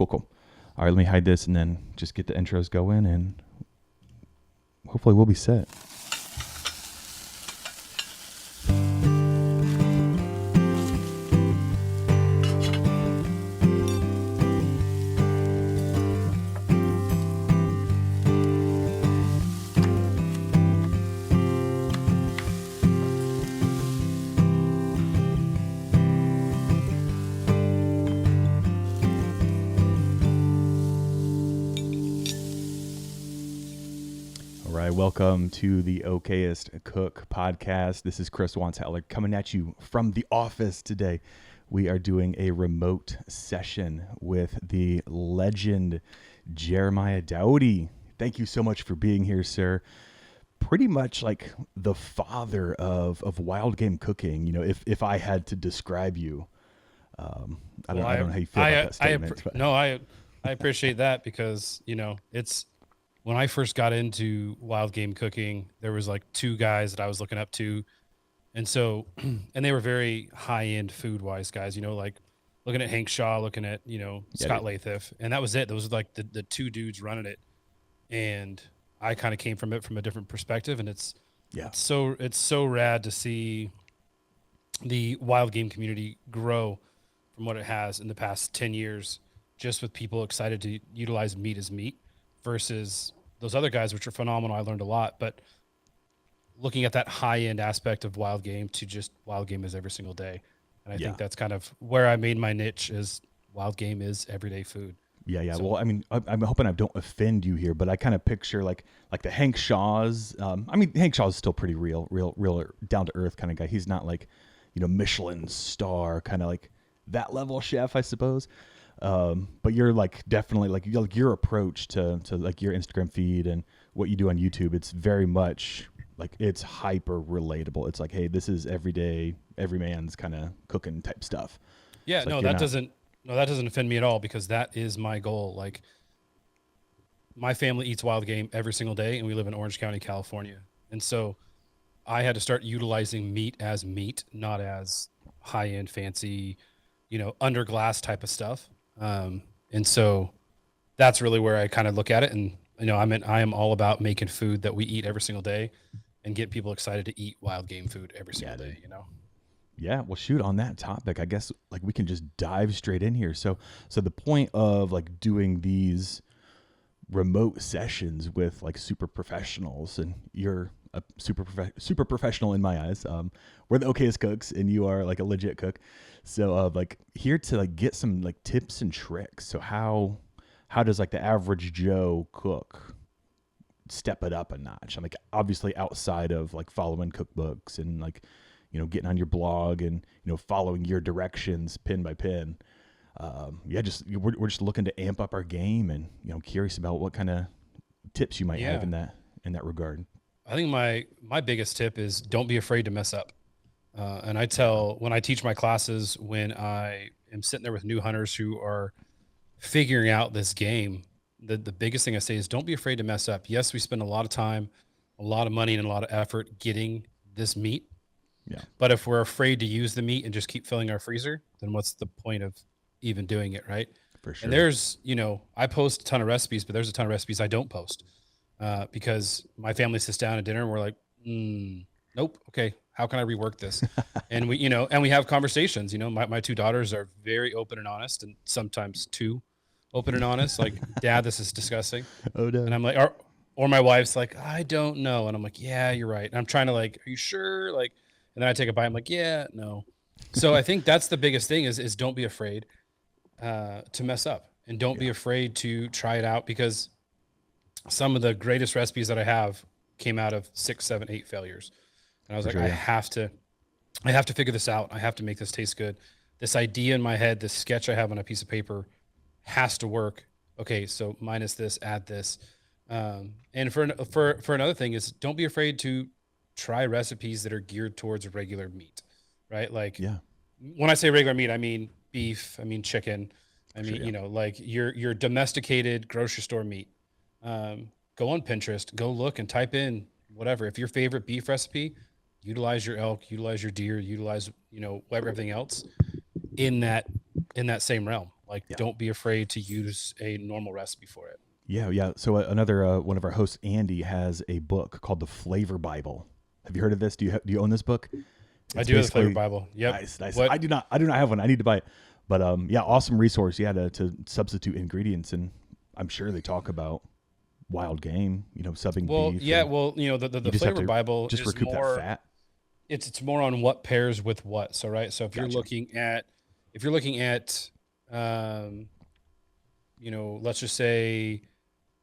Cool. All right, let me hide this and then just get the intros going, and hopefully we'll be set. Welcome to the Okayest Cook Podcast. This is Chris Whonsetler coming at you from the office today. We are doing a remote session with the legend Jeremiah Doughty. Thank you so much for being here, sir. Pretty much like the father of wild game cooking. You know, if I had to describe you, I don't know how you feel about that statement. I appreciate that because, you know, it's when I first got into wild game cooking, there was like two guys that I was looking up to. And so, and they were very high end food wise guys, you know, like looking at Hank Shaw, looking at, you know, Scott Lathiff. And that was it. Those were like the two dudes running it. And I kind of came from it from a different perspective. And it's so rad to see the wild game community grow from what it has in the past 10 years, just with people excited to utilize meat as meat. Versus those other guys, which are phenomenal. I learned a lot, but looking at that high end aspect of wild game to just wild game is every single day. And I think that's kind of where I made my niche is wild game is everyday food. Yeah. So, well, I mean, I'm hoping I don't offend you here, but I kind of picture like the Hank Shaws. I mean, Hank Shaw is still pretty real down to earth kind of guy. He's not like, you know, Michelin star kind of like that level chef, I suppose. But you're like definitely like your approach to like your Instagram feed and what you do on YouTube, it's very much like it's hyper relatable. It's like, hey, this is everyday, every man's kind of cooking type stuff. Yeah, that doesn't offend me at all because that is my goal. Like my family eats wild game every single day and we live in Orange County, California. And so I had to start utilizing meat as meat, not as high end fancy, you know, under glass type of stuff. And so that's really where I kind of look at it. And, you know, I am all about making food that we eat every single day and get people excited to eat wild game food every single day, you know? Yeah. Well, shoot, on that topic, I guess like we can just dive straight in here. So the point of like doing these remote sessions with like super professionals, and you're a super professional in my eyes. We're the Okayest Cooks and you are like a legit cook. So like here to like get some like tips and tricks. So how does like the average Joe cook step it up a notch? I'm like obviously outside of like following cookbooks and like, you know, getting on your blog and, you know, following your directions pin by pin. We're just looking to amp up our game and, you know, curious about what kind of tips you might have in that regard. I think my biggest tip is don't be afraid to mess up. And when I teach my classes, when I am sitting there with new hunters who are figuring out this game, the biggest thing I say is don't be afraid to mess up. Yes, we spend a lot of time, a lot of money, and a lot of effort getting this meat. Yeah. But if we're afraid to use the meat and just keep filling our freezer, then what's the point of even doing it, right? For sure. And there's, you know, I post a ton of recipes, but there's a ton of recipes I don't post because my family sits down at dinner and we're like, nope. Okay. How can I rework this? And we, you know, and we have conversations, you know, my two daughters are very open and honest and sometimes too open and honest. Like, Dad, this is disgusting. Oh, no. And I'm like, or my wife's like, I don't know. And I'm like, yeah, you're right. And I'm trying to like, are you sure? Like, and then I take a bite. I'm like, yeah, no. So I think that's the biggest thing is don't be afraid to mess up and don't be afraid to try it out, because some of the greatest recipes that I have came out of 6, 7, 8 failures. And I was I have to figure this out. I have to make this taste good. This idea in my head, this sketch I have on a piece of paper has to work. Okay, so minus this, add this. And for another thing is don't be afraid to try recipes that are geared towards regular meat, right? Like when I say regular meat, I mean beef, I mean chicken, I mean, you know, like your domesticated grocery store meat. Go on Pinterest, go look and type in whatever. If your favorite beef recipe, utilize your elk, utilize your deer, utilize, you know, everything else in that same realm. Like, Yeah. don't be afraid to use a normal recipe for it. Yeah. So another one of our hosts, Andy, has a book called the Flavor Bible. Have you heard of this? Do you own this book? I It's do have the Flavor basically Bible. Yep. nice. What? I do not have one. I need to buy it. But yeah, awesome resource. Yeah, to substitute ingredients, and I'm sure they talk about wild game. Subbing Well, beef. yeah. and Well, the you just have Flavor to Bible just is recoup more. that fat. It's more on what pairs with what. So right. So if you're Gotcha. looking at, let's just say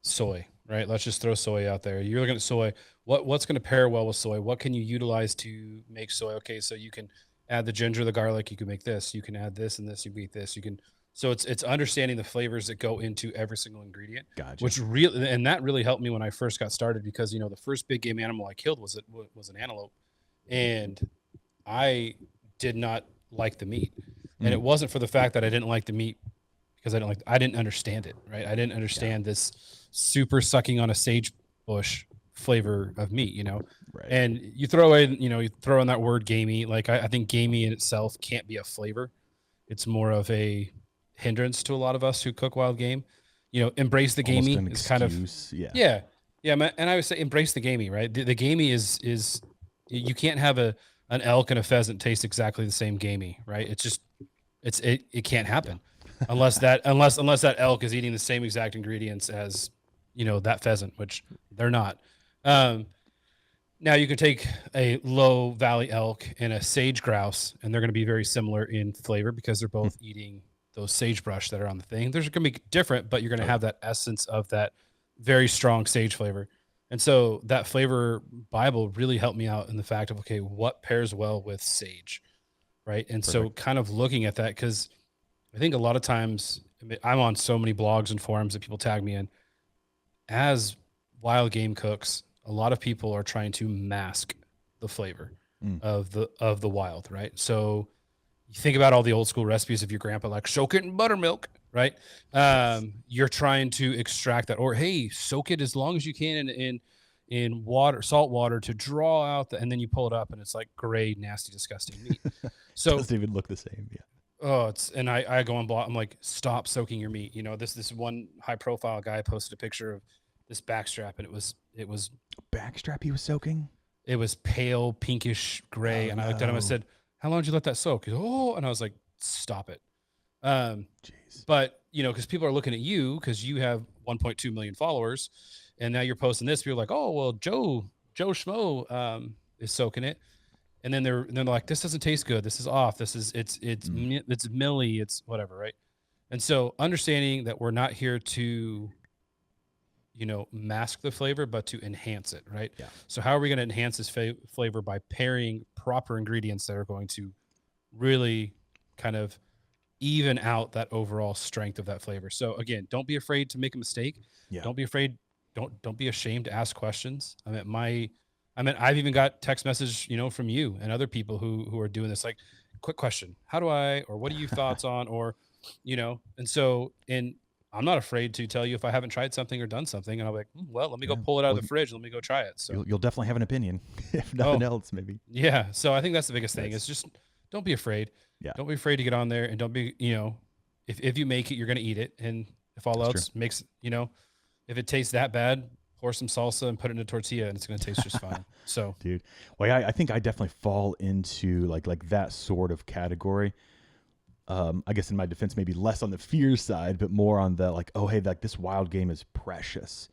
soy, right? Let's just throw soy out there. You're looking at soy. What's going to pair well with soy? What can you utilize to make soy? Okay, so you can add the ginger, the garlic. You can make this. You can add this and this. You beat this. You can. So it's understanding the flavors that go into every single ingredient. Gotcha. And that really helped me when I first got started, because the first big game animal I killed was an antelope, and I did not like the meat, and it wasn't for the fact that I didn't like the meat, because I didn't understand it, right? I didn't understand this super sucking on a sage bush flavor of meat, Right. and you throw in that word gamey. Like, I think gamey in itself can't be a flavor. It's more of a hindrance to a lot of us who cook wild game. Embrace the Almost gamey an is kind of, excuse. yeah, man. And I would say embrace the gamey, right? The gamey is you can't have an elk and a pheasant taste exactly the same gamey, right? It can't happen unless that elk is eating the same exact ingredients as that pheasant, which they're not. Now you can take a low valley elk and a sage grouse, and they're going to be very similar in flavor because they're both eating those sagebrush that are on the thing. They're going to be different, but you're going to have that essence of that very strong sage flavor. And so that Flavor Bible really helped me out in the fact of, okay, what pairs well with sage, right? And so kind of looking at that, because I think a lot of times I'm on so many blogs and forums that people tag me in. As wild game cooks, a lot of people are trying to mask the flavor of the wild, right? So you think about all the old school recipes of your grandpa, like soak it in buttermilk, right? You're trying to extract that, or hey, soak it as long as you can in water, salt water, to draw out and then you pull it up and it's like gray, nasty, disgusting meat. So it doesn't even look the same. Yeah. Oh, and I go on blog. I'm like, stop soaking your meat. This one high profile guy posted a picture of this backstrap, and it was Backstrap he was soaking. It was pale pinkish gray, and I looked at him. I said, "How long did you let that soak?" He goes, "Oh," and I was like, "Stop it." Jeez. But because people are looking at you because you have 1.2 million followers, and now you're posting this. People are like, "Oh, well, Joe Schmo is soaking it." And then they're like, this doesn't taste good. This is off. This is it's milly. It's whatever, right? And so understanding that we're not here to, mask the flavor, but to enhance it, right? Yeah. So how are we going to enhance this flavor? By pairing proper ingredients that are going to really kind of even out that overall strength of that flavor. So again, don't be afraid to make a mistake. Yeah. Don't be afraid. Don't be ashamed to ask questions. I've even got text message, from you and other people who are doing this, like, quick question, how do I, or what are your thoughts on, or, and I'm not afraid to tell you if I haven't tried something or done something, and I'll be like, well, let me go pull it out of the fridge. Let me go try it. So you'll definitely have an opinion, if nothing else, maybe. Yeah. So I think that's the biggest thing is just don't be afraid. Yeah. Don't be afraid to get on there, and don't be, if you make it, you're going to eat it. And if all else makes, if it tastes that bad, pour some salsa and put it in a tortilla, and it's going to taste just fine. So, dude, well, I think I definitely fall into like that sort of category. I guess in my defense, maybe less on the fear side, but more on the like, oh, hey, like this wild game is precious.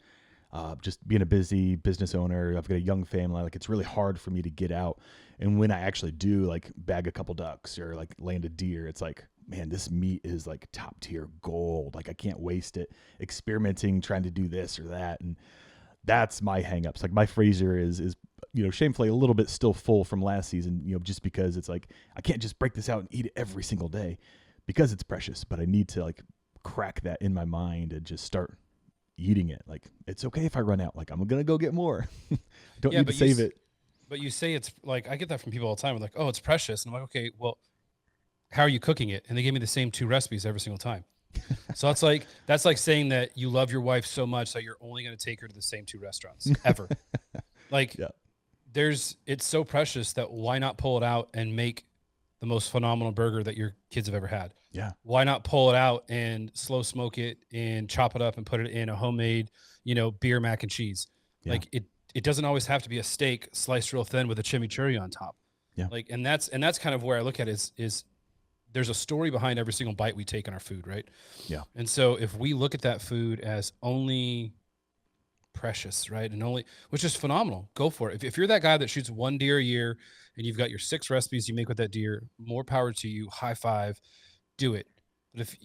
Just being a busy business owner, I've got a young family. Like it's really hard for me to get out. And when I actually do like bag a couple ducks or like land a deer, it's like, man, this meat is like top tier gold. Like I can't waste it experimenting, trying to do this or that. And that's my hangups. Like my freezer is shamefully a little bit still full from last season, just because it's like, I can't just break this out and eat it every single day because it's precious, but I need to like crack that in my mind and just start eating it. Like, it's okay if I run out, like I'm going to go get more. Don't need to save it. But you say it's like, I get that from people all the time. They're like, oh, it's precious. And I'm like, okay, well, how are you cooking it? And they give me the same 2 recipes every single time. So that's like saying that you love your wife so much that you're only going to take her to the same 2 restaurants ever. Like it's so precious that why not pull it out and make the most phenomenal burger that your kids have ever had. Yeah. Why not pull it out and slow smoke it and chop it up and put it in a homemade, beer mac and cheese? Yeah. Like it doesn't always have to be a steak sliced real thin with a chimichurri on top. Yeah. Like, and that's kind of where I look at it is there's a story behind every single bite we take in our food, right? Yeah. And so if we look at that food as only precious, right, and only, which is phenomenal, go for it. If you're that guy that shoots one deer a year and you've got your 6 recipes you make with that deer, more power to you. High five, do it. But if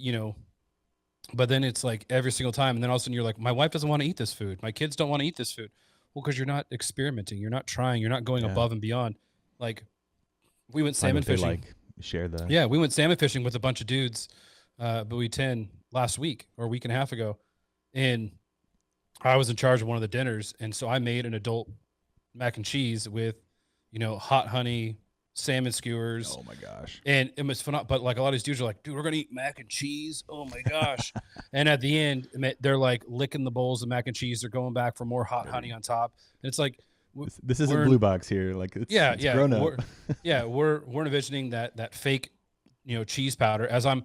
but then it's like every single time, and then all of a sudden you're like, my wife doesn't want to eat this food, my kids don't want to eat this food. Well, because you're not experimenting, you're not trying, you're not going above and beyond. Like, we went salmon fishing. We went salmon fishing with a bunch of dudes, Buoy 10 last week or a week and a half ago, and I was in charge of one of the dinners, and so I made an adult mac and cheese with, hot honey, salmon skewers. Oh my gosh! And it was phenomenal. But like, a lot of these dudes are like, "Dude, we're gonna eat mac and cheese." Oh my gosh! And at the end, they're like licking the bowls of mac and cheese. They're going back for more hot honey on top, and it's like, this isn't Blue Box here. Like, it's grown up. We're envisioning that fake, cheese powder as I'm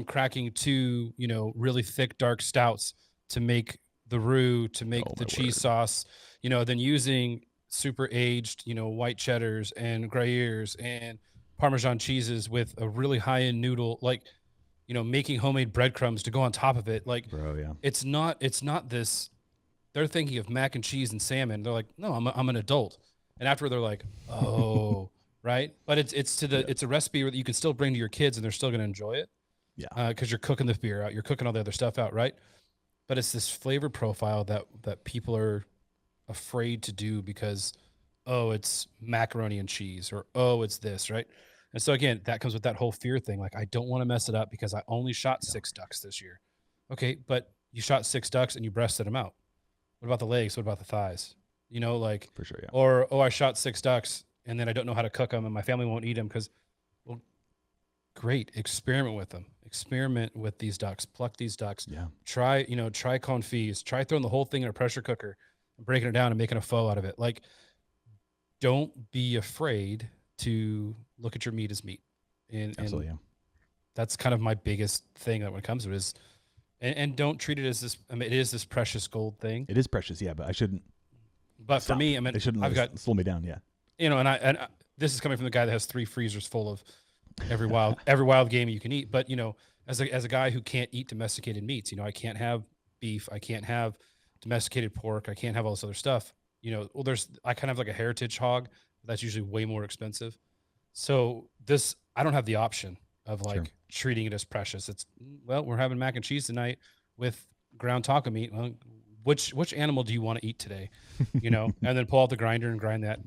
cracking 2, really thick dark stouts to make the roux, to make the cheese sauce, then using super aged, white cheddars and Gruyères and Parmesan cheeses with a really high end noodle, like, making homemade breadcrumbs to go on top of it. Like, bro, yeah, it's not this. They're thinking of mac and cheese and salmon. They're like, no, I'm an adult. And after they're like, oh, right. But it's a recipe that you can still bring to your kids and they're still going to enjoy it. Yeah. Because you're cooking the beer out, you're cooking all the other stuff out, right? But it's this flavor profile that people are afraid to do because, oh, it's macaroni and cheese, or, oh, it's this, right? And so again, that comes with that whole fear thing. Like, I don't want to mess it up because I only shot 6 ducks this year. Okay, but you shot 6 ducks and you breasted them out. What about the legs? What about the thighs? Like, for sure, yeah. Or, oh, I shot 6 ducks and then I don't know how to cook them and my family won't eat them because, well, great. Experiment with them. Experiment with these ducks. Pluck these ducks. Yeah. Try confits. Try throwing the whole thing in a pressure cooker, breaking it down and making a pho out of it. Like, don't be afraid to look at your meat as meat. Absolutely, yeah. That's kind of my biggest thing when it comes to it is, and don't treat it as this. I mean, it is this precious gold thing. It is precious, yeah, but I shouldn't. But stop. For me, I mean, it shouldn't slow me down, yeah. And this is coming from the guy that has 3 freezers full of every wild game you can eat. But as a guy who can't eat domesticated meats, I can't have beef, I can't have domesticated pork, I can't have all this other stuff. I kind of have like a heritage hog, but that's usually way more expensive. So I don't have the option of like treating it as precious. It's, well, we're having mac and cheese tonight with ground taco meat. Well, which animal do you want to eat today? And then pull out the grinder and grind that,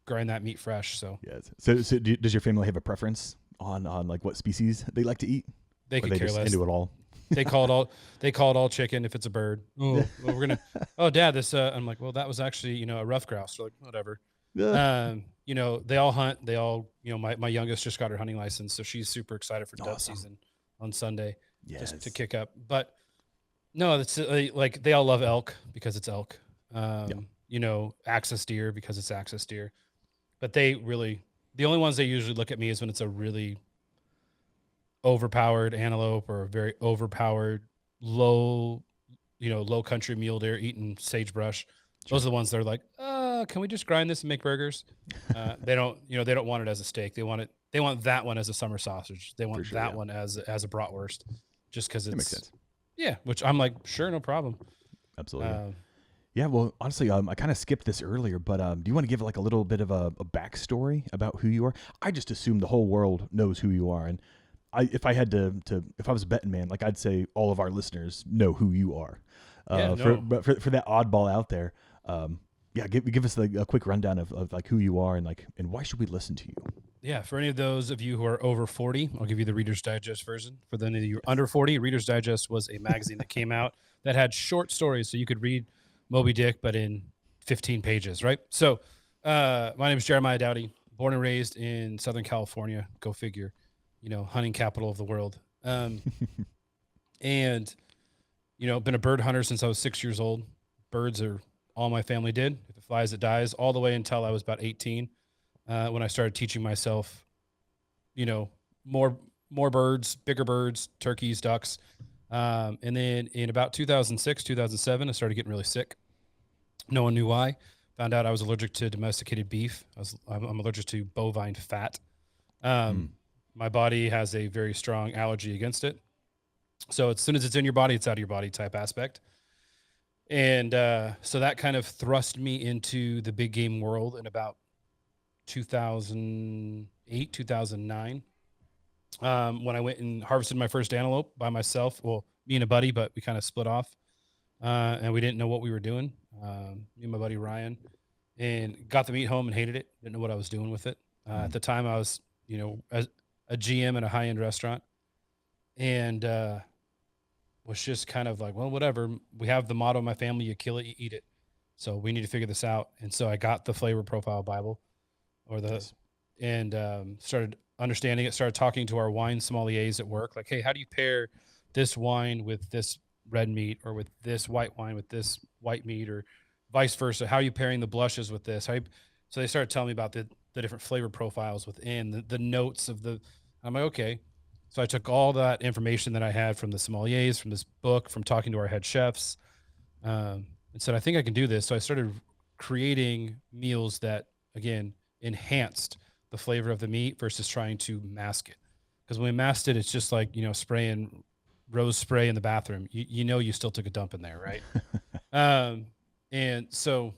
grind that meat fresh. So yes. So does your family have a preference on like what species they like to eat? They could care less. Into it all. They call it all chicken if it's a bird. Oh, well, we're gonna. Oh, Dad, this. I'm like, well, that was actually a rough grouse. So like, whatever. They all hunt. They all, my youngest just got her hunting license, so she's super excited for dove season on Sunday. Yes. Just to kick up. But no, it's like they all love elk because it's elk. Axis deer because it's axis deer. But the only ones they usually look at me is when it's a really overpowered antelope or a very overpowered low country mule deer eating sagebrush. Those are the ones that are like, can we just grind this and make burgers? They don't want it as a steak. They want that one as a summer sausage. They want one as a bratwurst, just because it makes sense. Yeah, which I'm like, sure, no problem. Absolutely. Yeah, well, honestly, I kind of skipped this earlier, but do you want to give like a little bit of a backstory about who you are? I just assume the whole world knows who you are, and if I was a betting man, like I'd say all of our listeners know who you are. But for that oddball out there, give us a quick rundown of like who you are and why should we listen to you? Yeah, for any of those of you who are over 40, I'll give you the Reader's Digest version. For those of you under 40, Reader's Digest was a magazine that came out that had short stories, so you could read Moby Dick, but in 15 pages, right? So my name is Jeremiah Doughty, born and raised in Southern California. Go figure, hunting capital of the world. And, been a bird hunter since I was 6 years old. Birds are all my family did. If it flies, it dies, all the way until I was about 18. When I started teaching myself you know, more birds, bigger birds, turkeys, ducks. And then in about 2006, 2007, I started getting really sick. No one knew why. Found out I was allergic to domesticated beef. I'm allergic to bovine fat. My body has a very strong allergy against it. So as soon as it's in your body, it's out of your body type aspect. And so that kind of thrust me into the big game world in about 2008, 2009. When I went and harvested my first antelope by myself. Well, me and a buddy, but we kind of split off. And we didn't know what we were doing. Me and my buddy Ryan, and got the meat home and hated it. Didn't know what I was doing with it. At the time, I was, a GM in a high-end restaurant, and was just kind of like, well, whatever. We have the motto in my family: you kill it, you eat it. So we need to figure this out. And so I got the Flavor Profile Bible, and started understanding it. Started talking to our wine sommeliers at work, like, hey, how do you pair this wine with this red meat, or with this white wine with this white meat, or vice versa? How are you pairing the blushes with this? So they started telling me about the different flavor profiles within the notes of the. I'm like, okay. So I took all that information that I had from the sommeliers, from this book, from talking to our head chefs, and said, I think I can do this. So I started creating meals that, again, enhanced the flavor of the meat versus trying to mask it. Because when we masked it, it's just like, spraying rose spray in the bathroom. You still took a dump in there, right? And so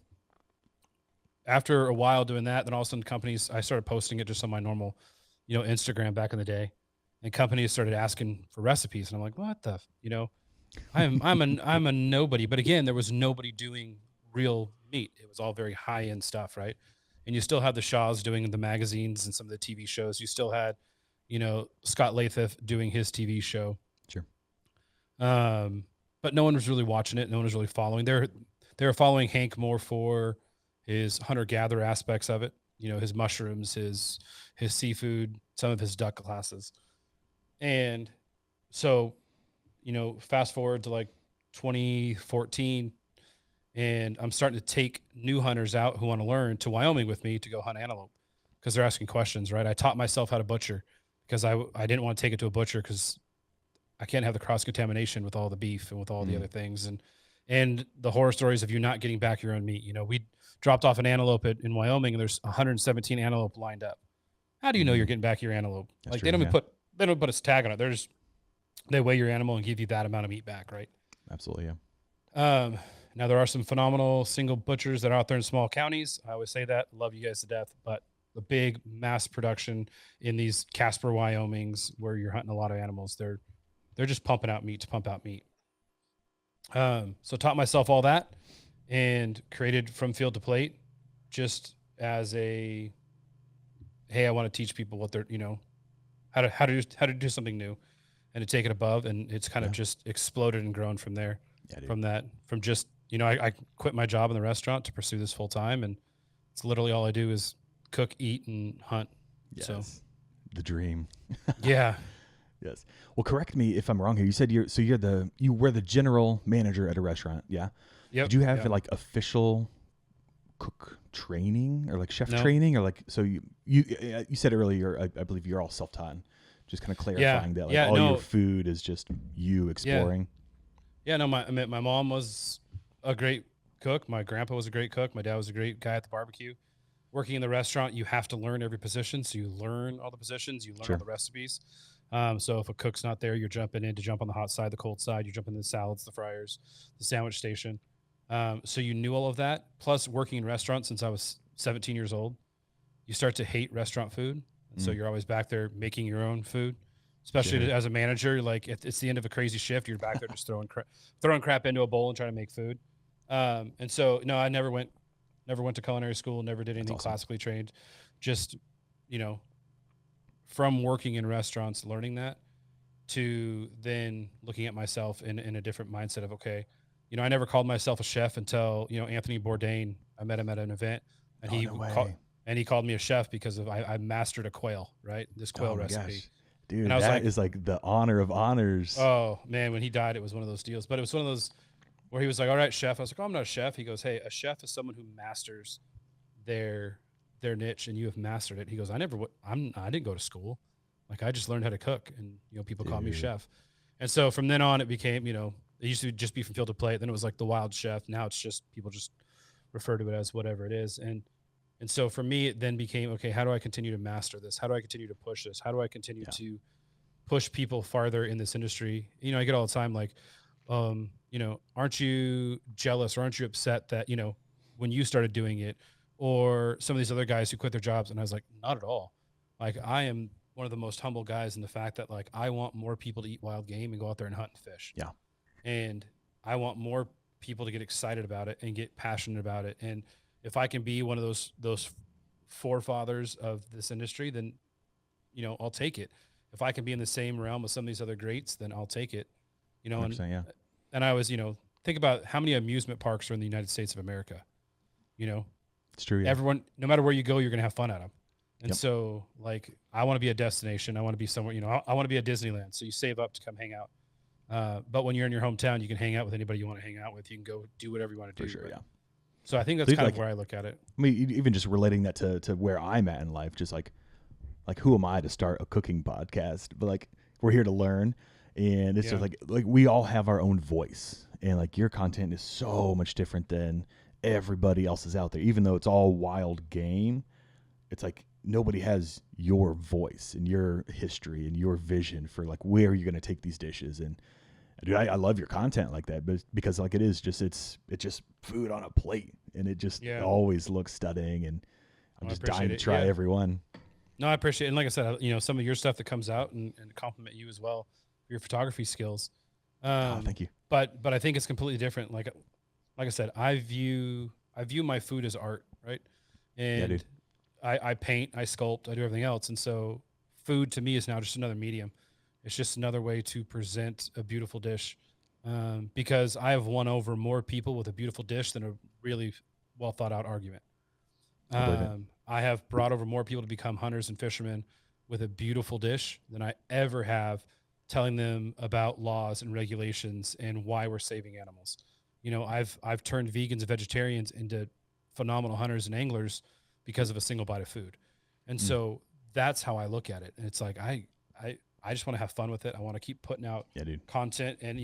after a while doing that, then all of a sudden companies, I started posting it just on my normal, Instagram back in the day, and companies started asking for recipes, and I'm like, what the, I'm a nobody. But again, there was nobody doing real meat. It was all very high end stuff, right? And you still had the Shaws doing the magazines and some of the TV shows. You still had, Scott Lathiff doing his TV show. Sure. But no one was really watching it. No one was really following. They were following Hank more for his hunter-gatherer aspects of it. His mushrooms, his seafood, some of his duck classes. And so, fast forward to like 2014, and I'm starting to take new hunters out who want to learn to Wyoming with me to go hunt antelope, because they're asking questions, right? I taught myself how to butcher, because I didn't want to take it to a butcher, because I can't have the cross-contamination with all the beef and with all the other things. And the horror stories of you not getting back your own meat. We dropped off an antelope in Wyoming, and there's 117 antelope lined up. How do you know you're getting back your antelope? That's like true, they don't put a tag on it. They weigh your animal and give you that amount of meat back, right? Absolutely, yeah. Now there are some phenomenal single butchers that are out there in small counties. I always say that. Love you guys to death, but the big mass production in these Casper, Wyomings, where you're hunting a lot of animals, they're just pumping out meat to pump out meat. So taught myself all that, and created From Field to Plate, just as a, hey, I want to teach people what they're, how to do something new, and to take it above. And it's kind of just exploded and grown from there. Yeah, from just, I quit my job in the restaurant to pursue this full time, and it's literally all I do is cook, eat, and hunt. Yes. So the dream. Yeah. Yes. Well, correct me if I'm wrong here. You said you were the general manager at a restaurant. Yeah. Yep. Did you have like official cook training, or like chef training, or like, so you said earlier, I believe you're all self-taught. Just kind of clarifying that, like, your food is just you exploring. Yeah. No, my mom was a great cook. My grandpa was a great cook. My dad was a great guy at the barbecue. Working in the restaurant, you have to learn every position. So you learn all the positions, you learn all the recipes. So if a cook's not there, you're jumping in to jump on the hot side, the cold side. You're jumping in the salads, the fryers, the sandwich station. So you knew all of that. Plus, working in restaurants since I was 17 years old, you start to hate restaurant food. And so you're always back there making your own food, especially as a manager. Like, if it's the end of a crazy shift, you're back there just throwing crap into a bowl and trying to make food. And so, no, I never went to culinary school, never did anything classically trained. Just, from working in restaurants, learning that, to then looking at myself in a different mindset of, okay, I never called myself a chef until, Anthony Bourdain. I met him at an event, and he called me a chef because I mastered a quail, right? This quail recipe. Gosh. Dude, that is like the honor of honors. Oh man, when he died, it was one of those deals. But it was one of those where he was like, all right, chef. I was like, oh, I'm not a chef. He goes, hey, a chef is someone who masters their niche, and you have mastered it. He goes, I didn't go to school. Like I just learned how to cook, and people call me Dude. chef. And so from then on, it became it used to just be from field to plate. Then it was like the wild chef. Now it's just people just refer to it as whatever it is. And so for me, it then became, okay, how do I continue to master this? How do I continue to push this? How do I continue to push people farther in this industry? I get all the time like, aren't you jealous or aren't you upset that, when you started doing it, or some of these other guys who quit their jobs? And I was like, not at all. Like I am one of the most humble guys in the fact that like I want more people to eat wild game and go out there and hunt and fish. Yeah. And I want more people to get excited about it and get passionate about it. And if I can be one of those forefathers of this industry, then I'll take it. If I can be in the same realm with some of these other greats, then I'll take it. And I was, think about how many amusement parks are in the United States of America. It's true. Yeah. Everyone, no matter where you go, you're going to have fun at them. And so like, I want to be a destination. I want to be somewhere, I want to be a Disneyland. So you save up to come hang out. But when you're in your hometown, you can hang out with anybody you want to hang out with. You can go do whatever you want to do. For sure. Yeah. So I think that's kind of where I look at it. I mean, even just relating that to where I'm at in life, just like who am I to start a cooking podcast? But like, we're here to learn, and it's just like we all have our own voice, and like your content is so much different than everybody else's out there. Even though it's all wild game, it's like nobody has your voice and your history and your vision for like where you're going to take these dishes. And dude, I love your content like that, but because like it's just food on a plate, and it just always looks stunning, and I'm just dying to try every one. No, I appreciate it. And like I said, some of your stuff that comes out and compliment you as well for your photography skills. Thank you. But I think it's completely different. Like I said, I view my food as art, right? And dude. I paint, I sculpt, I do everything else. And so food to me is now just another medium. It's just another way to present a beautiful dish, because I have won over more people with a beautiful dish than a really well thought out argument. I have brought over more people to become hunters and fishermen with a beautiful dish than I ever have telling them about laws and regulations and why we're saving animals. I've turned vegans and vegetarians into phenomenal hunters and anglers because of a single bite of food. And so that's how I look at it. And it's like, I just want to have fun with it. I want to keep putting out content, and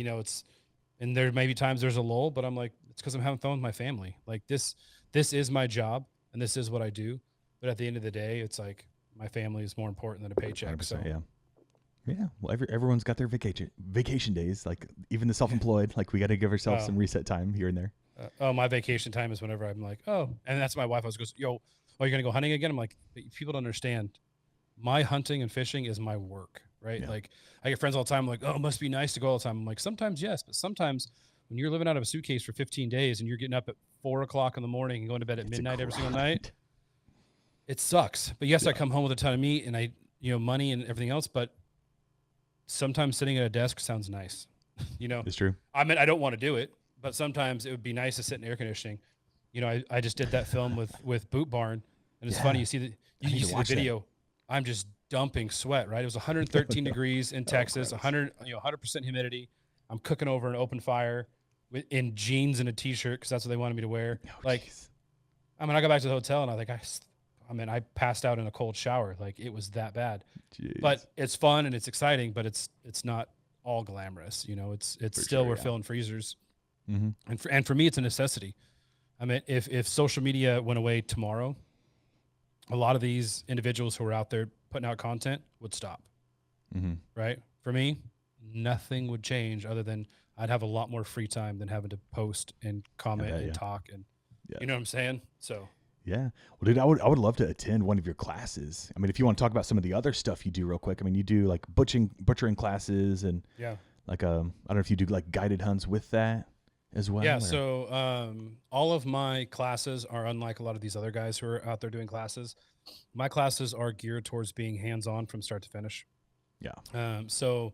and there may be times there's a lull, but I'm like, it's because I'm having fun with my family. Like this is my job and this is what I do. But at the end of the day, it's like my family is more important than a paycheck. So yeah. Well, everyone's got their vacation days. Like even the self-employed, like we got to give ourselves some reset time here and there. My vacation time is whenever I'm like, and that's my wife. I was goes, yo, are you gonna go hunting again? I'm like, people don't understand. My hunting and fishing is my work, right? Yeah. Like I get friends all the time like, oh, it must be nice to go all the time. I'm like, sometimes yes, but sometimes when you're living out of a suitcase for 15 days and you're getting up at 4 o'clock in the morning and going to bed at midnight every single night, it sucks. But yes, I come home with a ton of meat and I, money and everything else, but sometimes sitting at a desk sounds nice. It's true. I mean, I don't want to do it, but sometimes it would be nice to sit in air conditioning. I just did that film with Boot Barn, and it's funny. You see the video. That. I'm just dumping sweat, right? It was 113 degrees in Texas, 100% humidity. I'm cooking over an open fire in jeans and a t-shirt because that's what they wanted me to wear. I got back to the hotel and I passed out in a cold shower. Like it was that bad. Jeez. But it's fun and it's exciting, but it's not all glamorous. It's still we're filling freezers, and for me, it's a necessity. I mean, if social media went away tomorrow, a lot of these individuals who are out there putting out content would stop. Right? For me, nothing would change other than I'd have a lot more free time than having to post and comment and talk. And you know what I'm saying? So, yeah. Well, dude, I would love to attend one of your classes. I mean, if you want to talk about some of the other stuff you do real quick, I mean, you do like butchering classes and like, I don't know if you do like guided hunts with that as well. Yeah. Or? So, all of my classes are unlike a lot of these other guys who are out there doing classes. My classes are geared towards being hands-on from start to finish. Yeah. So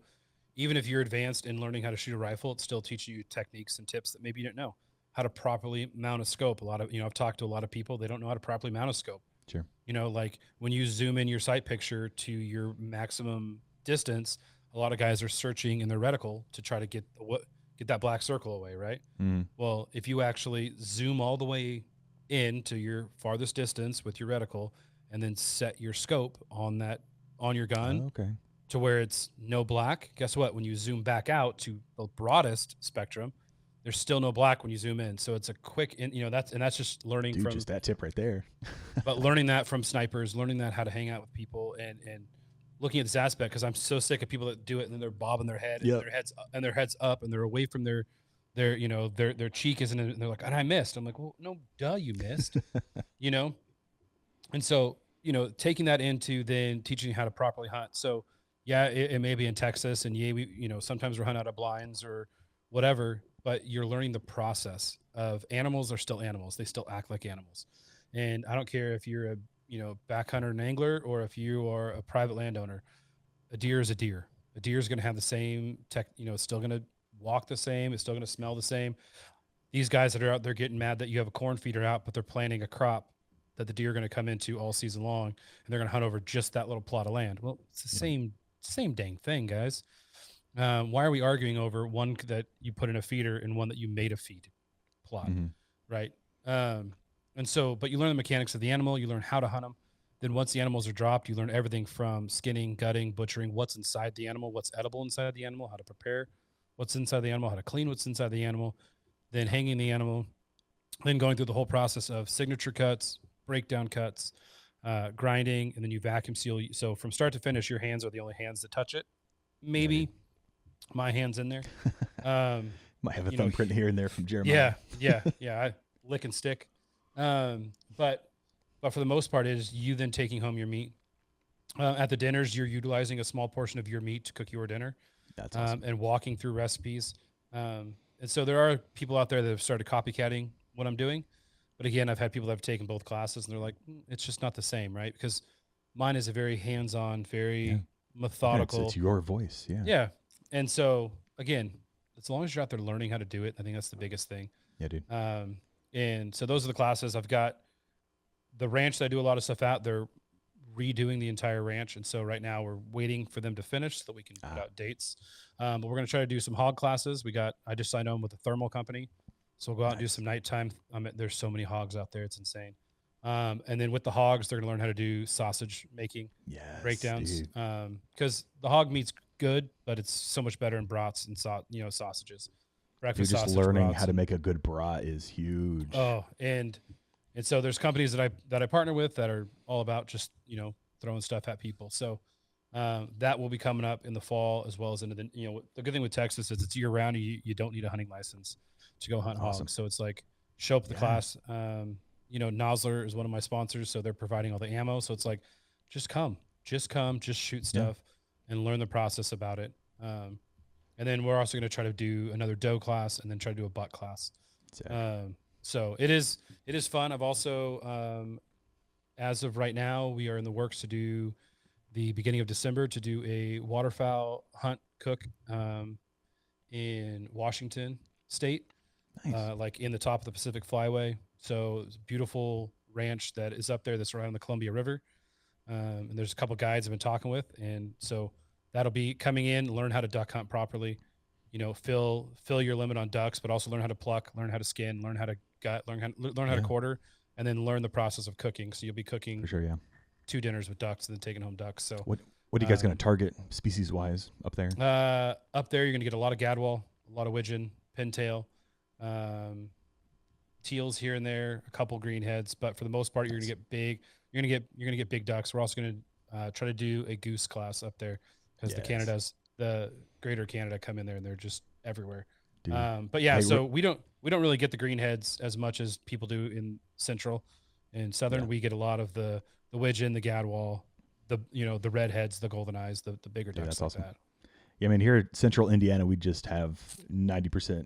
even if you're advanced in learning how to shoot a rifle, it still teaches you techniques and tips that maybe you didn't know. How to properly mount a scope. A lot of, I've talked to a lot of people, they don't know how to properly mount a scope. Sure. Like when you zoom in your sight picture to your maximum distance, a lot of guys are searching in their reticle to try to get that black circle away, right? Well, if you actually zoom all the way in to your farthest distance with your reticle and then set your scope on your gun, to where it's no black. Guess what? When you zoom back out to the broadest spectrum, there's still no black when you zoom in. So it's a quick, that's just learning from just that tip right there. but learning that from snipers, learning that how to hang out with people and looking at this aspect, because I'm so sick of people that do it and then they're bobbing their head and their heads up and they're away from their cheek isn't, and they're like, I missed. I'm like, well, no, duh, you missed, And so, taking that into then teaching you how to properly hunt. So yeah, it may be in Texas and we, sometimes we're hunting out of blinds or whatever, but you're learning the process of animals are still animals. They still act like animals. And I don't care if you're a, back hunter and angler, or if you are a private landowner, a deer is a deer. A deer is going to have the same tech, it's still going to walk the same. It's still going to smell the same. These guys that are out there getting mad that you have a corn feeder out, but they're planting a crop that the deer are going to come into all season long, and they're going to hunt over just that little plot of land. Well, it's the same dang thing, guys. Why are we arguing over one that you put in a feeder and one that you made a feed plot, right? And so, but you learn the mechanics of the animal, you learn how to hunt them. Then once the animals are dropped, you learn everything from skinning, gutting, butchering, what's inside the animal, what's edible inside the animal, how to prepare what's inside the animal, how to clean what's inside the animal, then hanging the animal, then going through the whole process of signature cuts, breakdown cuts, grinding, and then you vacuum seal. So from start to finish, your hands are the only hands that touch it. Maybe my hand's in there. Might have a thumbprint here and there from Jeremiah. Yeah. I lick and stick. But for the most part, it is you then taking home your meat. At the dinners, you're utilizing a small portion of your meat to cook your dinner. That's awesome. And walking through recipes. And so there are people out there that have started copycatting what I'm doing. But again, I've had people that have taken both classes and they're like, it's just not the same, right? Because mine is a very hands-on, very methodical. It's your voice. Yeah. Yeah. And so again, as long as you're out there learning how to do it, I think that's the biggest thing. Yeah, dude. And so those are the classes. I've got the ranch that I do a lot of stuff at. They're redoing the entire ranch. And so right now we're waiting for them to finish so that we can put out dates. But we're going to try to do some hog classes. I just signed on with a thermal company. So we'll go out and do some nighttime. There's so many hogs out there. It's insane. And then with the hogs, they're going to learn how to do sausage making breakdowns. Because the hog meat's good, but it's so much better in brats and sausages. Breakfast You're just learning how to make a good brat is huge. Oh, and so there's companies that I partner with that are all about just throwing stuff at people. So that will be coming up in the fall, as well as into the the good thing with Texas is it's year round. You don't need a hunting license to go hunt hogs. So it's like show up at the class. Nosler is one of my sponsors, so they're providing all the ammo. So it's like just come, just shoot stuff and learn the process about it. And then we're also going to try to do another doe class and then try to do a buck class. So it is fun. I've also, as of right now, we are in the works to do the beginning of December to do a waterfowl hunt cook in Washington State, like in the top of the Pacific Flyway. So it's a beautiful ranch that is up there that's right on the Columbia River. And there's a couple guides I've been talking with. And so that'll be coming in, learn how to duck hunt properly, fill your limit on ducks, but also learn how to pluck, learn how to skin, learn how to gut, learn how to quarter, and then learn the process of cooking. So you'll be cooking for sure, 2 dinners with ducks and then taking home ducks. So what are you guys going to target species wise up there? Up there, you're going to get a lot of gadwall, a lot of widgeon, pintail, teals here and there, a couple greenheads, but for the most part, you're going to get big. You're going to get big ducks. We're also going to try to do a goose class up there because the greater Canada come in there and they're just everywhere. But yeah, so we don't really get the greenheads as much as people do in central and southern. We get a lot of the widgeon, the gadwall, the redheads, the golden eyes, the bigger ducks. That's like awesome. That. Yeah, I mean here at central Indiana, we just have 90%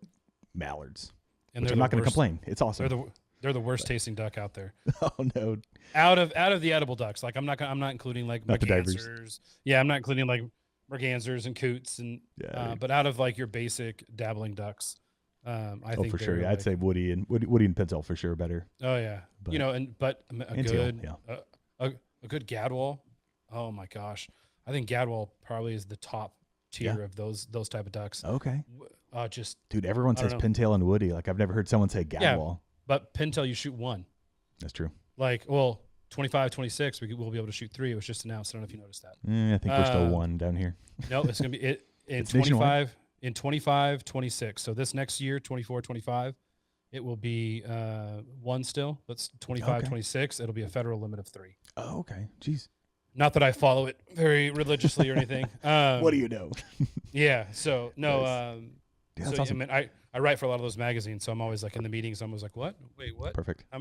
mallards, and which I'm not going to complain. It's awesome. They're the worst tasting duck out there. Oh no! Out of the edible ducks, like I'm not including like mergansers. Yeah, I'm not including like mergansers and coots and but out of like your basic dabbling ducks, I think for sure. I'd say Woody and Pintail for sure better. Oh yeah, but a good gadwall. Oh my gosh, I think gadwall probably is the top tier of those type of ducks. Okay. Dude, everyone says Pintail and Woody. Like I've never heard someone say gadwall. But pintail, you shoot one. That's true. Like, well, 25, 26, we'll be able to shoot 3. It was just announced. I don't know if you noticed that. I think we're still 1 down here. No, it's going to be in It's nationwide? 25, in 25, 26. So this next year, 24, 25, it will be 1 still. But 25, Okay. 26, it'll be a federal limit of 3. Oh, okay. Jeez. Not that I follow it very religiously or anything. What do you know? Yeah. So no. Nice. Yeah, that's So awesome. I mean, I write for a lot of those magazines, so I'm always like in the meetings. I'm always like, what? Wait, what? Perfect. How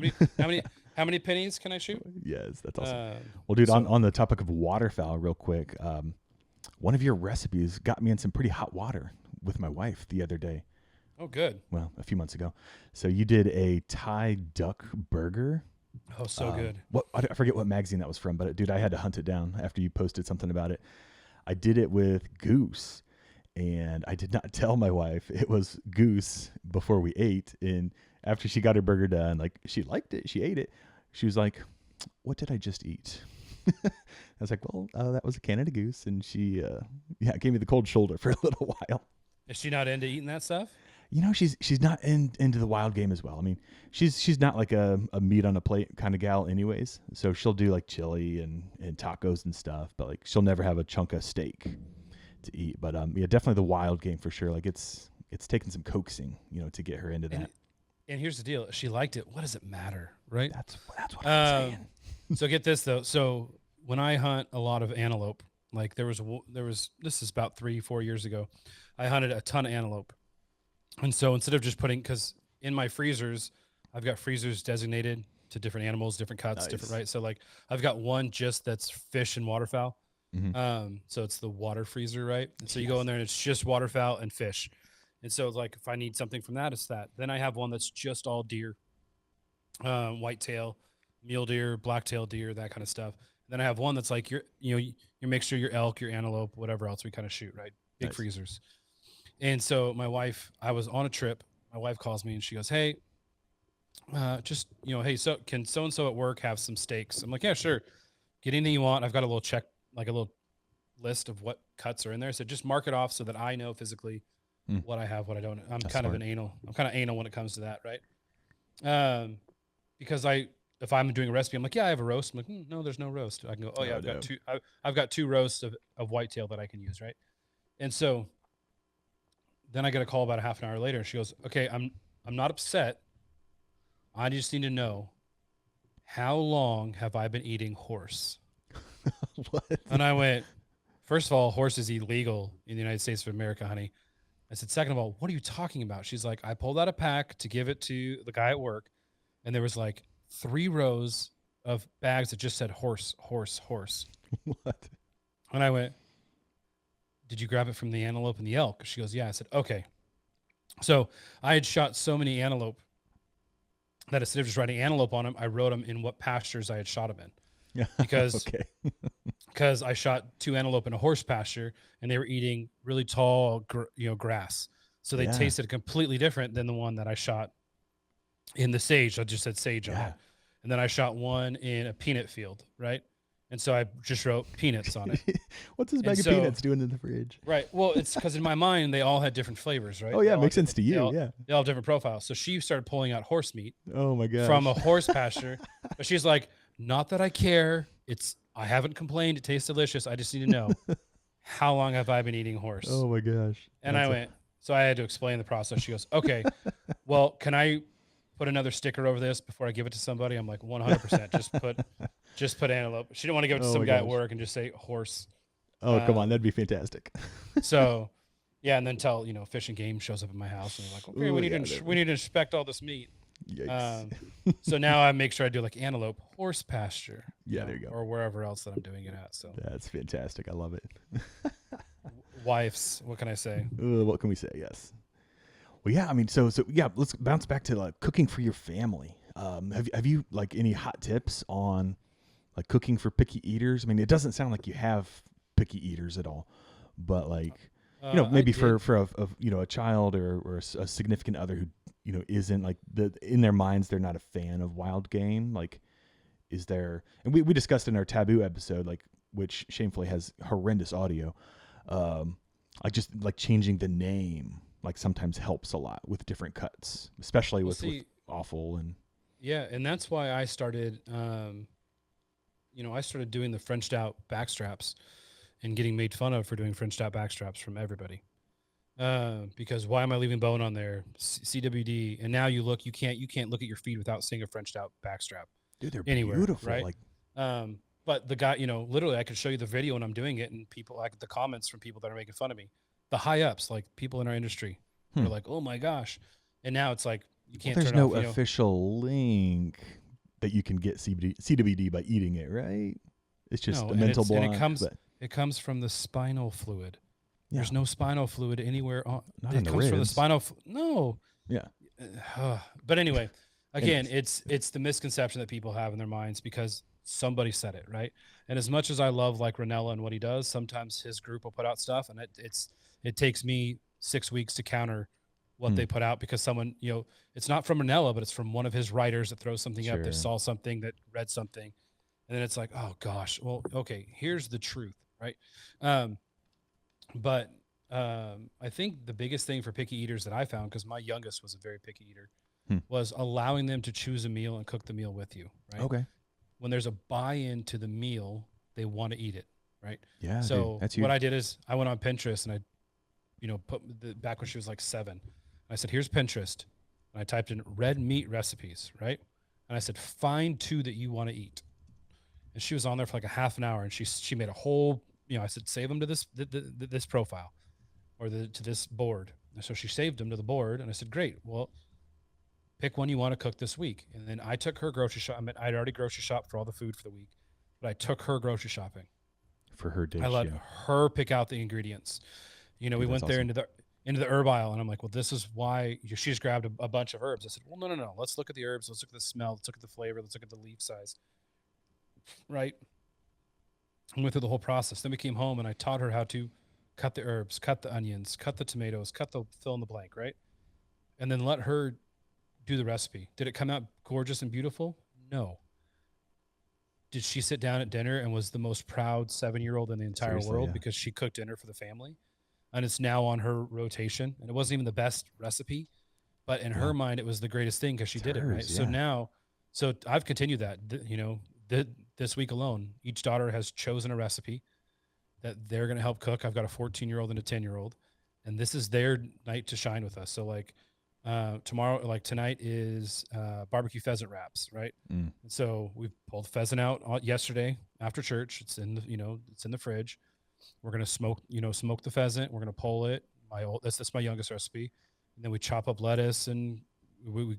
many pennies can I shoot? Yes, that's awesome. Uh, Well, dude, so- on the topic of waterfowl, real quick, one of your recipes got me in some pretty hot water with my wife the other day. Oh, good. Well, a few months ago. So you did a Thai duck burger. Oh, so good. I forget what magazine that was from, but dude, I had to hunt it down after you posted something about it. I did it with goose, and I did not tell my wife it was goose before we ate. And after she got her burger done, like she liked it, she ate it. She was like, "What did I just eat?" I was like, "Well, that was a Canada goose," and she, gave me the cold shoulder for a little while. Is she not into eating that stuff? You know, she's not into the wild game as well. I mean, she's not like a meat on a plate kind of gal anyways. So she'll do like chili and tacos and stuff, but like she'll never have a chunk of steak to eat. But yeah, definitely the wild game for sure. Like it's taken some coaxing, to get her into that. And here's the deal: she liked it. What does it matter, right? That's what I'm saying. So get this though. So when I hunt a lot of antelope, like there was this is about 3-4 years ago, I hunted a ton of antelope. And so instead of just because in my freezers, I've got freezers designated to different animals, different cuts, different, right? So like I've got one just that's fish and waterfowl. So it's the water freezer, right? And so you go in there and it's just waterfowl and fish. And so like if I need something from that, it's that. Then I have one that's just all deer, whitetail, mule deer, blacktail deer, that kind of stuff. Then I have one that's like your mixture, your elk, your antelope, whatever else we kind of shoot, right? Big freezers. And so I was on a trip. My wife calls me and she goes, "Hey, hey, so can so-and-so at work have some steaks?" I'm like, "Yeah, sure. Get anything you want." I've got a little list of what cuts are in there. So just mark it off so that I know physically what I have, what I don't. I'm kind of anal when it comes to that, right? Because if I'm doing a recipe, I'm like, "Yeah, I have a roast." I'm like, "No, there's no roast." I can go, "Oh yeah, I've got two roasts of whitetail that I can use," right? And so then I get a call about a half an hour later, and she goes, "Okay, I'm not upset. I just need to know, how long have I been eating horse?" What? And I went, "First of all, horse is illegal in the United States of America, honey." I said, "Second of all, what are you talking about?" She's like, "I pulled out a pack to give it to the guy at work, and there was like 3 rows of bags that just said horse, horse, horse." What? And I went, "Did you grab it from the antelope and the elk?" She goes, "Yeah." I said, "Okay." So I had shot so many antelope that instead of just writing antelope on them, I wrote them in what pastures I had shot them in. Yeah. Because Okay. because I shot 2 antelope in a horse pasture and they were eating really tall, grass. So they tasted completely different than the one that I shot in the sage. I just said sage on it. And then I shot one in a peanut field, right? And so I just wrote peanuts on it. What's this bag of peanuts doing in the fridge? Right. Well, it's because in my mind, they all had different flavors, right? Oh, yeah. Makes sense to you. They all have different profiles. So she started pulling out horse meat Oh, my gosh. from a horse pasture. But she's like, "Not that I care. I haven't complained. It tastes delicious. I just need to know, how long have I been eating horse?" Oh, my gosh. And I went, so I had to explain the process. She goes, "Okay, well, can I put another sticker over this before I give it to somebody?" I'm like, 100%. Just put antelope. She didn't want to give it to some guy at work and just say horse. Oh, come on. That'd be fantastic. So, yeah. And then Fish and Game shows up at my house and they're like, "Okay, we need to inspect all this meat." Yikes. So now I make sure I do like antelope, horse pasture. Yeah, there you go. Or wherever else that I'm doing it at. So That's fantastic. I love it. wives, what can I say? What can we say? Yes. Well, yeah. I mean, so yeah. Let's bounce back to like cooking for your family. Have you like any hot tips on like cooking for picky eaters? I mean, it doesn't sound like you have picky eaters at all, but like maybe for a child or a significant other who isn't like in their minds they're not a fan of wild game. Like, is there? And we discussed in our taboo episode, like, which shamefully has horrendous audio. Like just like changing the name like sometimes helps a lot with different cuts, especially with awful and yeah. And that's why I started I started doing the Frenched out backstraps and getting made fun of for doing Frenched out backstraps from everybody. Because why am I leaving bone on there? CWD, and now you can't look at your feed without seeing a Frenched out backstrap. Dude, they're anywhere, beautiful. right? Like, but the guy, literally, I could show you the video when I'm doing it, and people like the comments from people that are making fun of me. The high ups, like people in our industry, are like, "Oh my gosh!" And now it's like you can't. there's turn no off, official link that you can get CWD by eating it, right? It's just a mental block. And it comes from the spinal fluid. Yeah. There's no spinal fluid anywhere. Not it comes from the spinal. No. Yeah. But anyway, again, it's the misconception that people have in their minds because somebody said it, right? And as much as I love like Ranella and what he does, sometimes his group will put out stuff, and it takes me 6 weeks to counter what they put out because someone, it's not from Ranella, but it's from one of his writers that throws something up, that saw something, that read something, and then it's like, oh gosh, well, okay, here's the truth, right? But I think the biggest thing for picky eaters that I found, because my youngest was a very picky eater, was allowing them to choose a meal and cook the meal with you, right? Okay. When there's a buy-in to the meal, they want to eat it, right? Yeah. So dude, that's huge. what I did is I went on Pinterest and I, put back when she was like 7, I said, here's Pinterest. And I typed in red meat recipes, right? And I said, find 2 that you want to eat. And she was on there for like a half an hour, and she made a whole, I said, save them to this profile or to this board. And so she saved them to the board, and I said, great. Well, pick one you want to cook this week. And then I took her grocery shop. I'd already grocery shopped for all the food for the week, but I took her grocery shopping for her dish. I let her pick out the ingredients. We went there into the herb aisle, and I'm like, well, this is why she just grabbed a bunch of herbs. I said, well, no. Let's look at the herbs. Let's look at the smell. Let's look at the flavor. Let's look at the leaf size. Right. I went through the whole process. Then we came home and I taught her how to cut the herbs, cut the onions, cut the tomatoes, cut the fill in the blank. Right. And then let her do the recipe. Did it come out gorgeous and beautiful? No. Did she sit down at dinner and was the most proud 7-year-old in the entire world because she cooked dinner for the family? And it's now on her rotation. And it wasn't even the best recipe, but in her mind, it was the greatest thing because she did it. Right. Yeah. So I've continued that, this week alone, each daughter has chosen a recipe that they're going to help cook. I've got a 14-year-old and a 10-year-old, and this is their night to shine with us. So like tomorrow, like tonight is barbecue pheasant wraps, right? And so we pulled pheasant out yesterday after church. It's in the fridge. We're going to smoke the pheasant. We're going to pull it. That's my youngest recipe. And then we chop up lettuce and we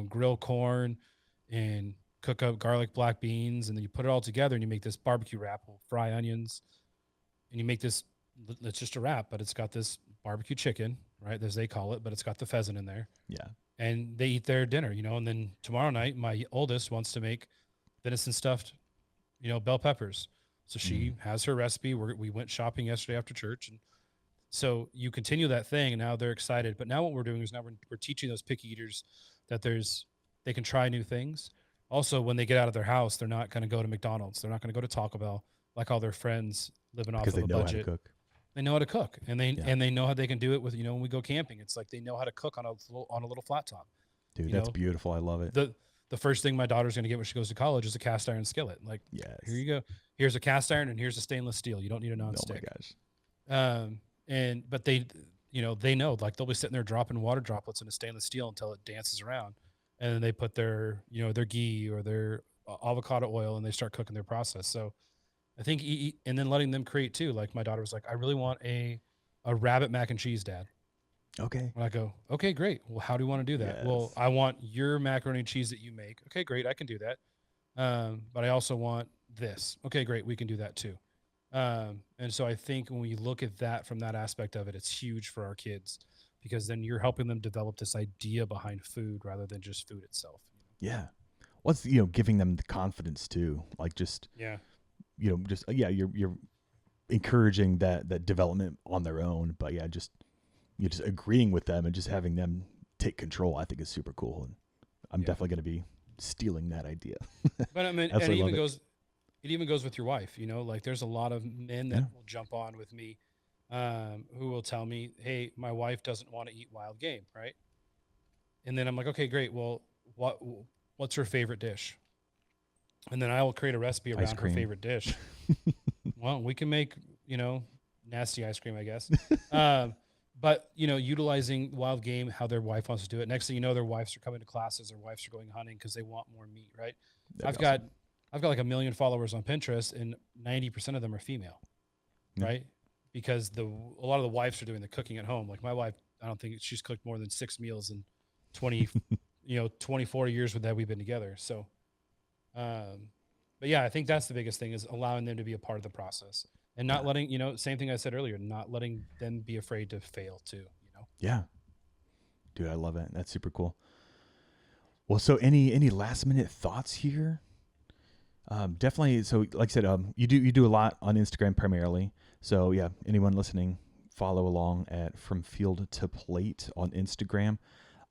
grill corn and cook up garlic, black beans, and then you put it all together and you make this barbecue wrap. We'll fry onions, and you make this. It's just a wrap, but it's got this barbecue chicken, right, as they call it, but it's got the pheasant in there. Yeah. And they eat their dinner, and then tomorrow night, my oldest wants to make venison stuffed, bell peppers. So she has her recipe. We went shopping yesterday after church, and so you continue that thing, and now they're excited. But now what we're doing is we're teaching those picky eaters that they can try new things. Also, when they get out of their house, they're not going to go to McDonald's. They're not going to go to Taco Bell like all their friends living off of a budget. Because they know how to cook. They know how to cook, and they know how they can do it with when we go camping. It's like they know how to cook on a little flat top. Dude, that's beautiful. I love it. The first thing my daughter's going to get when she goes to college is a cast iron skillet. Like, here you go. Here's a cast iron, and here's a stainless steel. You don't need a nonstick. Oh my gosh. But they know, like they'll be sitting there dropping water droplets in a stainless steel until it dances around. And then they put their ghee or their avocado oil, and they start cooking their process. So I think, and then letting them create too. Like my daughter was like, I really want a rabbit mac and cheese, Dad. Okay. And I go, okay, great. Well, how do you want to do that? Yes. Well, I want your macaroni and cheese that you make. Okay, great. I can do that. But I also want this. Okay, great. We can do that too. And so I think when we look at that from that aspect of it, it's huge for our kids. Because then you're helping them develop this idea behind food rather than just food itself. Yeah. What's giving them the confidence too, like just you're encouraging that development on their own, but just agreeing with them and just having them take control. I think is super cool, and I'm definitely going to be stealing that idea. But I mean, and it even goes with your wife. Like there's a lot of men that will jump on with me. Who will tell me, hey, my wife doesn't want to eat wild game, right? And then I'm like, okay, great. Well, what's her favorite dish? and then I will create a recipe Ice around her cream. favorite dish. Well, we can make, nasty ice cream, I guess. But utilizing wild game, how their wife wants to do it. Next thing you know, their wives are coming to classes, their wives are going hunting because they want more meat, right? That'd I've be got awesome. I've got like 1 million followers on Pinterest, and 90% of them are female, Yeah. right? Because a lot of the wives are doing the cooking at home. Like my wife, I don't think she's cooked more than 6 meals in 20, 24 years that we've been together. So, but yeah, I think that's the biggest thing is allowing them to be a part of the process and not Yeah. letting, same thing I said earlier, not letting them be afraid to fail too. Yeah. Dude, I love it. That's super cool. Well, so any last minute thoughts here? Definitely. So, like I said, you do a lot on Instagram primarily. So, yeah, anyone listening, follow along at From Field to Plate on Instagram.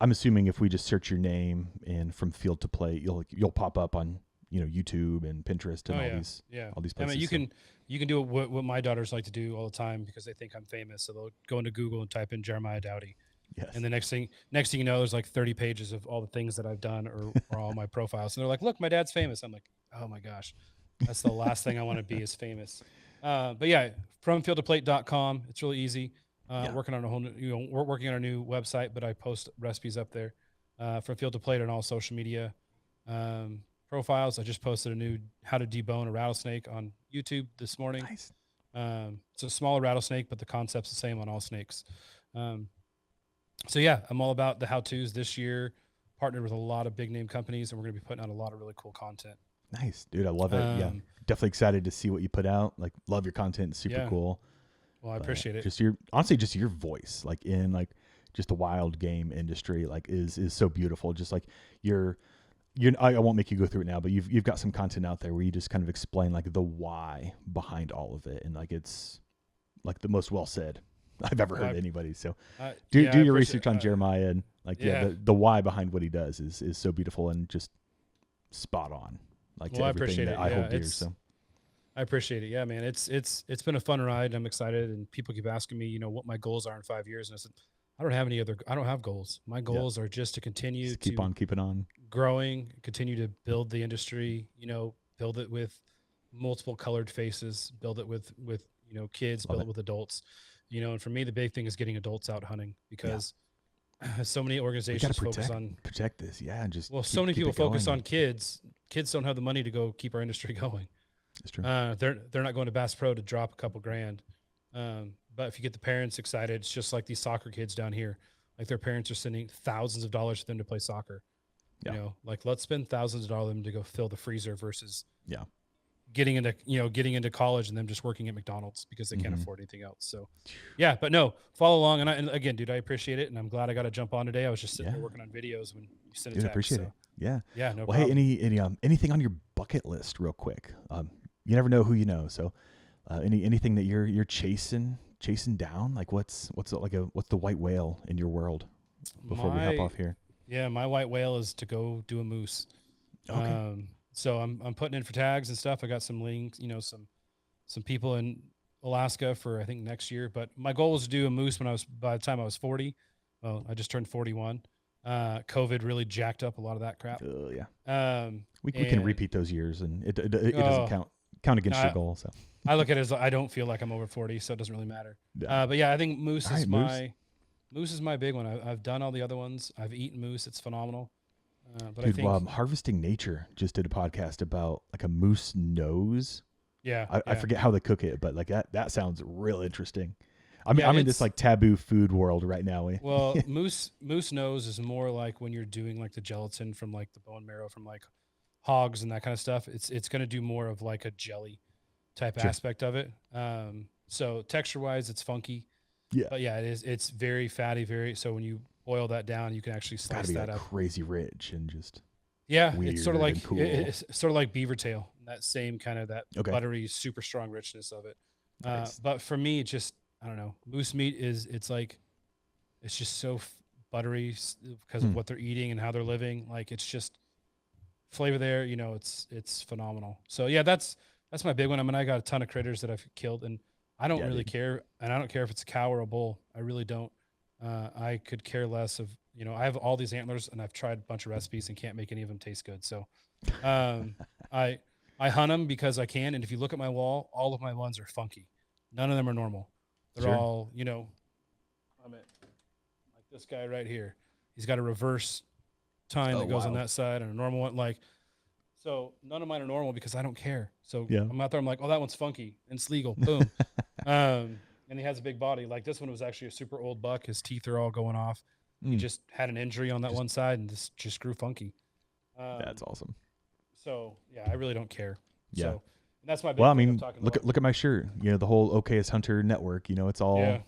I'm assuming if we just search your name and From Field to Plate, you'll pop up on YouTube and Pinterest and Oh yeah, all these I places. mean, you can do what my daughters like to do all the time because they think I'm famous. So they'll go into Google and type in Jeremiah Doughty. Yes. And the next thing you know, there's like 30 pages of all the things that I've done or all my profiles. And they're like, look, my dad's famous. I'm like, oh my gosh, that's the last thing I want to be is famous. But yeah, fromfieldtoplate.com. It's really easy. Working on a whole new, we're working on our new website, but I post recipes up there from Field to Plate on all social media profiles. I just posted a new how to debone a rattlesnake on YouTube this morning. Nice. It's a smaller rattlesnake, but the concept's the same on all snakes. So yeah, I'm all about the how-tos this year. Partnered with a lot of big name companies, and we're going to be putting out a lot of really cool content. Nice, dude. I love it. Yeah, definitely excited to see what you put out. Like, love your content. It's super cool. Well, I appreciate it. Just just your voice, like in like just the wild game industry, like is so beautiful. Just like I won't make you go through it now, but you've got some content out there where you just kind of explain like the why behind all of it, and like it's like the most well said I've ever heard anybody. So do your research on Jeremiah and like the why behind what he does is so beautiful and just spot on. Like to everything that I hold dear. So I appreciate it. Yeah, man. It's been a fun ride. I'm excited, and people keep asking me, what my goals are in 5 years, and I said, I don't have goals. My goals are just to continue just keep on keeping on, growing, continue to build the industry. Build it with multiple colored faces, build it with kids, build it with adults. And for me, the big thing is getting adults out hunting because so many organizations protect this. Yeah. And just, so many people focus on kids. Kids don't have the money to go keep our industry going. That's true. They're not going to Bass Pro to drop a couple grand. But if you get the parents excited, it's just like these soccer kids down here. Like their parents are sending thousands of dollars for them to play soccer. Yeah. Like let's spend thousands of dollars to go fill the freezer versus getting into college and them just working at McDonald's because they can't afford anything else. So yeah, but no, follow along. And again, dude, I appreciate it. And I'm glad I got to jump on today. I was just sitting there working on videos when you sent a text. I appreciate it. Yeah. Yeah. No well, problem. Hey, anything on your bucket list real quick? You never know who you know. So anything that you're chasing down, like what's the white whale in your world before we hop off here? Yeah. My white whale is to go do a moose. Okay. So I'm putting in for tags and stuff. I got some links, some people in Alaska for I think next year. But my goal was to do a moose by the time I was 40. Well, I just turned 41. COVID really jacked up a lot of that crap. Yeah. We can repeat those years, and it doesn't count against your goal. So I look at it as I don't feel like I'm over 40, so it doesn't really matter. But yeah, I think moose is my big one. I've done all the other ones. I've eaten moose. It's phenomenal. But dude, I think Harvesting Nature just did a podcast about like a moose nose. Yeah, I forget how they cook it, but like that sounds real interesting. I mean, I'm in this like taboo food world right now. Well, moose nose is more like when you're doing like the gelatin from like the bone marrow from like hogs and that kind of stuff. It's going to do more of like a jelly type aspect of it. So texture wise, it's funky. Yeah, but yeah, it's very fatty. So when you boil that down, you can actually slice that up. Crazy rich and just it's sort of like cool. It's sort of like beaver tail. That same kind of buttery, super strong richness of it. Nice. But for me, just I don't know. Moose meat it's just so buttery because of what they're eating and how they're living. Like it's just flavor there. It's phenomenal. So yeah, that's my big one. I mean, I got a ton of critters that I've killed, and I don't really care. And I don't care if it's a cow or a bull. I really don't. I could care less of, I have all these antlers and I've tried a bunch of recipes and can't make any of them taste good. So, I I hunt them because I can. And if you look at my wall, all of my ones are funky. None of them are normal. They're Sure. all, like this guy right here. He's got a reverse tine that goes on that side and a normal one. So none of mine are normal because I don't care. So I'm out there. I'm like, oh, that one's funky and it's legal. Boom. And he has a big body. Like this one was actually a super old buck. His teeth are all going off. He just had an injury on that one side and just grew funky. That's awesome. So yeah, I really don't care. Yeah. So and that's my big Well, I thing I'm mean, talking look about. at my shirt. The whole Okayest Hunter network. It's all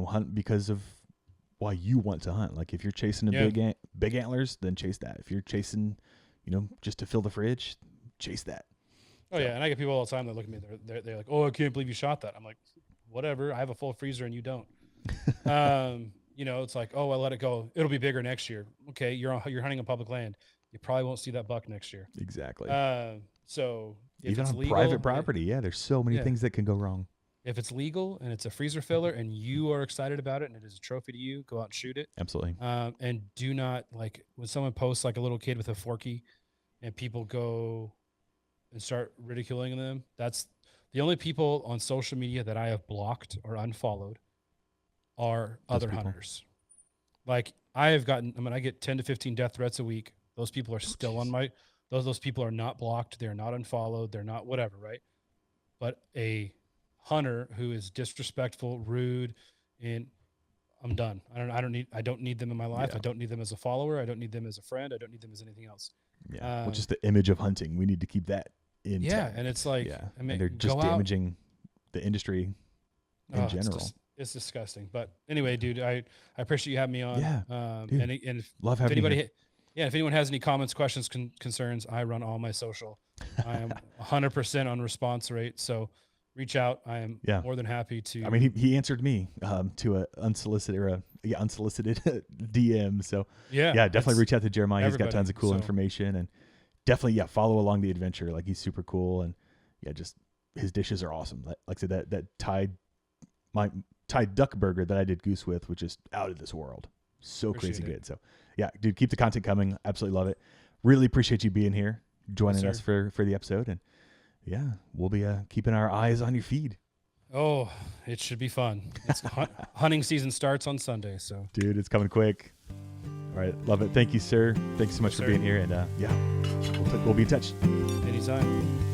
hunt because of why you want to hunt. Like if you're chasing big antlers, then chase that. If you're chasing, just to fill the fridge, chase that. Oh yeah, and I get people all the time that look at me. They're like, "Oh, I can't believe you shot that." I'm like, "Whatever. I have a full freezer and you don't." It's like, "Oh, I let it go. It'll be bigger next year." Okay, you're hunting on public land. You probably won't see that buck next year. Exactly. So if even it's on legal, private property, there's so many things that can go wrong. If it's legal and it's a freezer filler and you are excited about it and it is a trophy to you, go out and shoot it. Absolutely. And do not, like, when someone posts like a little kid with a forky and people go and start ridiculing them, that's the only people on social media that I have blocked or unfollowed are other hunters. Like I get 10 to 15 death threats a week. Those people are still on my, those people are not blocked. They're not unfollowed. They're not whatever. Right. But a hunter who is disrespectful, rude, and I'm done. I don't need them in my life. I don't need them as a follower. I don't need them as a friend. I don't need them as anything else. Yeah. Just the image of hunting. We need to keep that in. Yeah. And it's like, I mean, they're just damaging the industry in general. It's disgusting. But anyway, dude, I appreciate you having me on. Yeah. And love having you. If anyone has any comments, questions, concerns, I run all my social. I am 100% on response rate. So reach out. I am more than happy to. I mean, he answered me to a unsolicited DM. So definitely reach out to Jeremiah. He's got tons of cool information, and definitely follow along the adventure. Like he's super cool, and just his dishes are awesome. Like I said, that Thai duck burger that I did goose with, which is out of this world. So Appreciate crazy it. good. So dude, keep the content coming. Absolutely love it. Really appreciate you being here, joining us for the episode, and we'll be keeping our eyes on your feed. Oh, it should be fun. It's hunting season starts on Sunday, so dude, it's coming quick. All right, love it. Thank you, sir. Thank you so much for being here, and we'll be in touch anytime.